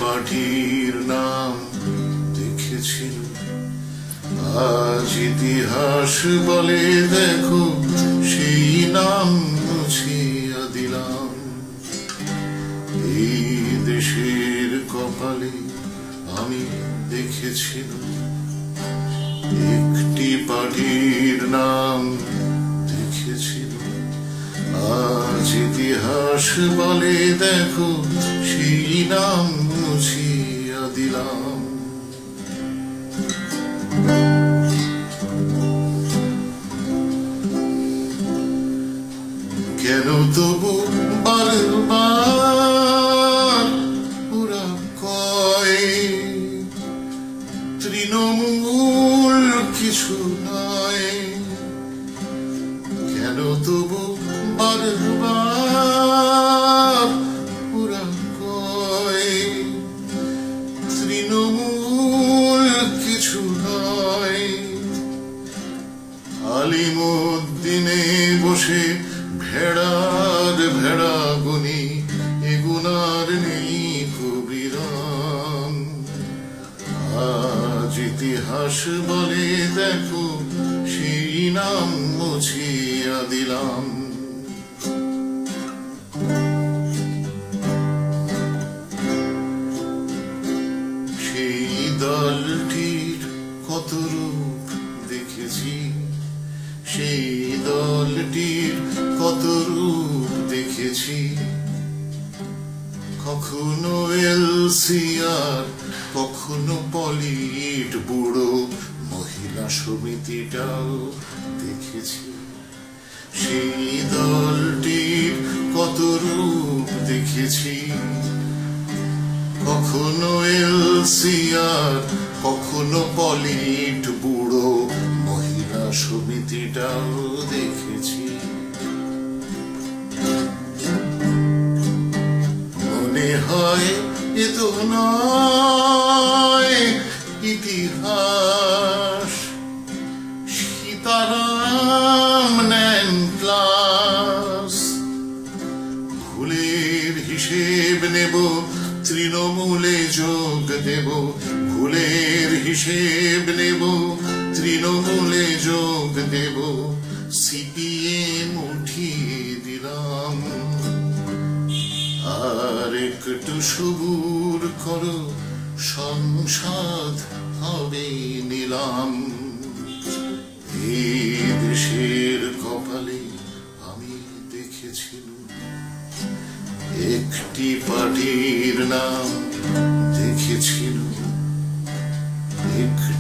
পার্টির নাম দেখেছিল, আজ ইতিহাস বলে দেখো সেই নাম মুছিয়া দিলাম। এই দেশের কপালে আমি দেখেছিল একটি পার্টির নাম দেখেছিল, আজ ইতিহাস বলে দেখো সেই নাম মুছিয়া দিলাম। কেন তবু বারবার ওরা কয় তৃণমূল কিছু নয়? কেন তবু বারবার ওরা কয় তৃণমূল কিছু নয়? আলিমুদ্দিনে বসে ভেড়ার ভেড়া গুনি এগুনার নেই কবিরাম। আজ ইতিহাস বলে দেখো সেই নাম মুছিয়া দিলাম। সেই দলটির কত রূপ দেখেছি, সেই দলটির কত রূপ দেখেছি। কখনো এলসিআর, কখনো পলিট বুড়ো মহিলা সমিতিটাও দেখেছি। সেই দলটির কত রূপ দেখেছি। কখনো এলসিআর, কখনো পলিট বুড়ো মহিলা সমিতিটাও দেখেছি। মনে হয় এ তো নয় ইতিহাস, সীতারাম নেন ক্লাস। ভুলের হিসেব নেব, তৃণমূলে যোগ দেব। ভুলের হিসেব নেব, তৃণমূলে যোগ দেব। সিপিএম উঠিয়ে দিলাম। আর একটু সবুর করো, সংসদ হবে নিলাম। এই দেশের কপালে আমি দেখেছিলাম একটি পার্টির নাম দেখেছিল, একটি